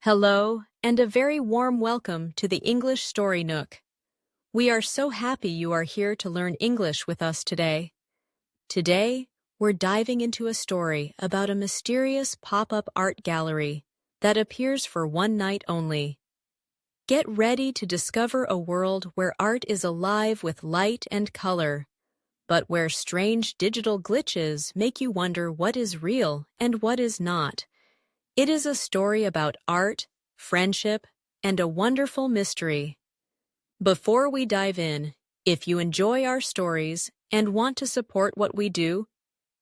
Hello, and a very warm welcome to the English Story Nook. We are so happy you are here to learn English with us today. Today, we're diving into a story about a mysterious pop-up art gallery that appears for one night only. Get ready to discover a world where art is alive with light and color, but where strange digital glitches make you wonder what is real and what is not. It is a story about art, friendship, and a wonderful mystery. Before we dive in, if you enjoy our stories and want to support what we do,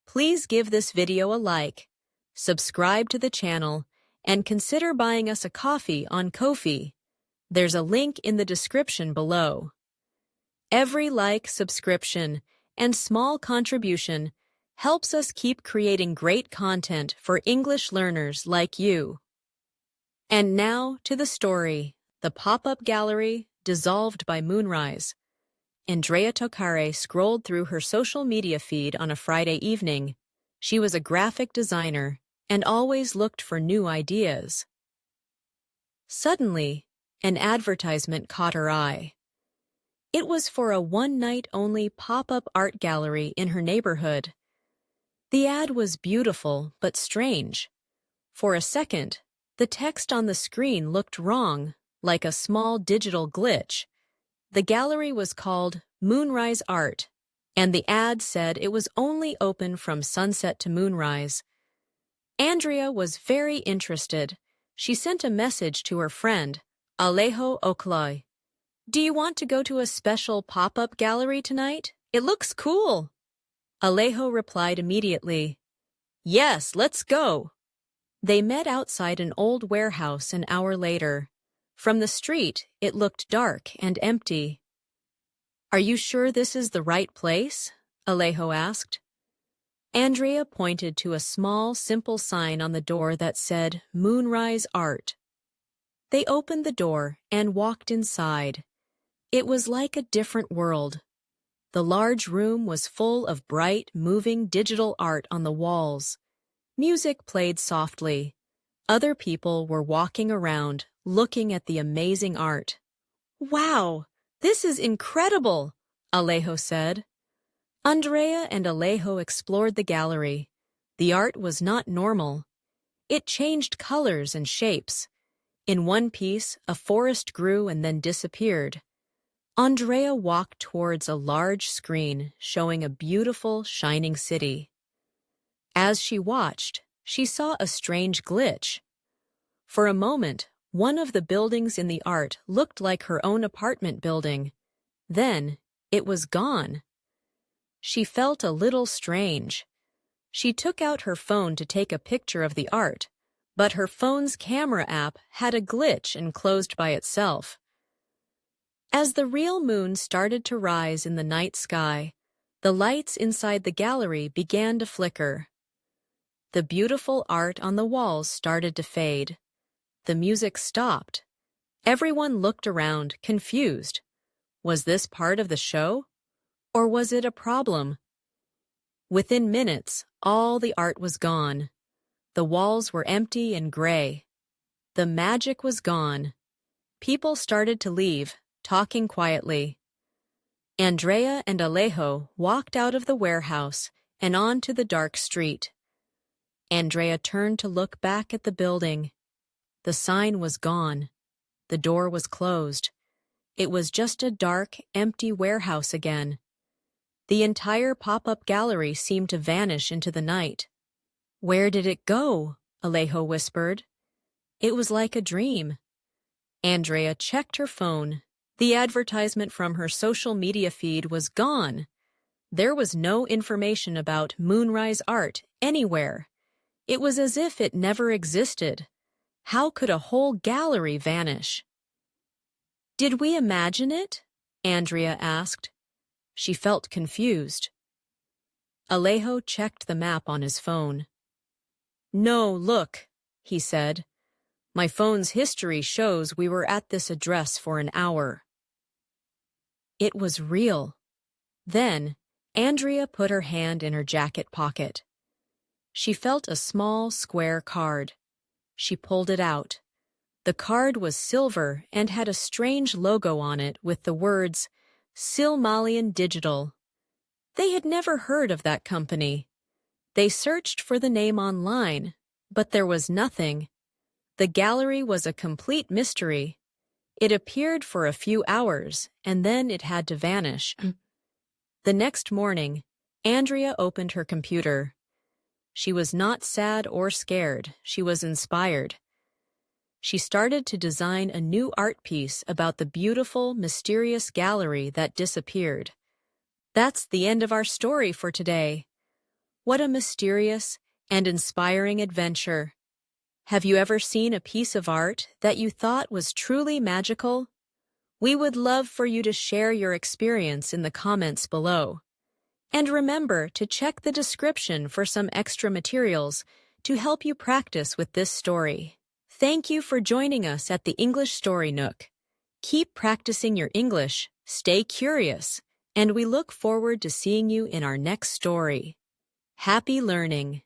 please give this video a like, subscribe to the channel, and consider buying us a coffee on Ko-fi. There's a link in the description below. Every like, subscription, and small contribution helps us keep creating great content for English learners like you. And now to the story, The Pop-Up Gallery Dissolved by Moonrise. Andrea Toccare scrolled through her social media feed on a Friday evening. She was a graphic designer and always looked for new ideas. Suddenly, an advertisement caught her eye. It was for a one-night-only pop-up art gallery in her neighborhood. The ad was beautiful but strange. For a second, the text on the screen looked wrong, like a small digital glitch. The gallery was called Moonrise Art, and the ad said it was only open from sunset to moonrise. Andrea was very interested. She sent a message to her friend, Alejo Oklay. "Do you want to go to a special pop-up gallery tonight? It looks cool." Alejo replied immediately, "Yes, let's go." They met outside an old warehouse an hour later. From the street, it looked dark and empty. "Are you sure this is the right place?" Alejo asked. Andrea pointed to a small, simple sign on the door that said Moonrise Art. They opened the door and walked inside. It was like a different world. The large room was full of bright, moving digital art on the walls. Music played softly. Other people were walking around, looking at the amazing art. "Wow, this is incredible," Alejo said. Andrea and Alejo explored the gallery. The art was not normal. It changed colors and shapes. In one piece, a forest grew and then disappeared. Andrea walked towards a large screen showing a beautiful, shining city. As she watched, she saw a strange glitch. For a moment, one of the buildings in the art looked like her own apartment building. Then, it was gone. She felt a little strange. She took out her phone to take a picture of the art, but her phone's camera app had a glitch and closed by itself. As the real moon started to rise in the night sky, the lights inside the gallery began to flicker. The beautiful art on the walls started to fade. The music stopped. Everyone looked around, confused. Was this part of the show? Or was it a problem? Within minutes, all the art was gone. The walls were empty and gray. The magic was gone. People started to leave, talking quietly. Andrea and Alejo walked out of the warehouse and onto the dark street. Andrea turned to look back at the building. The sign was gone. The door was closed. It was just a dark, empty warehouse again. The entire pop-up gallery seemed to vanish into the night. "Where did it go?" Alejo whispered. It was like a dream. Andrea checked her phone. The advertisement from her social media feed was gone. There was no information about Moonrise Art anywhere. It was as if it never existed. How could a whole gallery vanish? "Did we imagine it?" Andrea asked. She felt confused. Alejo checked the map on his phone. "No, look," he said. "My phone's history shows we were at this address for an hour." It was real. Then, Andrea put her hand in her jacket pocket. She felt a small, square card. She pulled it out. The card was silver and had a strange logo on it with the words, Silmarillion Digital. They had never heard of that company. They searched for the name online, but there was nothing. The gallery was a complete mystery. It appeared for a few hours, and then it had to vanish. The next morning, Andrea opened her computer. She was not sad or scared. She was inspired. She started to design a new art piece about the beautiful, mysterious gallery that disappeared. That's the end of our story for today. What a mysterious and inspiring adventure. Have you ever seen a piece of art that you thought was truly magical? We would love for you to share your experience in the comments below. And remember to check the description for some extra materials to help you practice with this story. Thank you for joining us at the English Story Nook. Keep practicing your English, stay curious, and we look forward to seeing you in our next story. Happy learning!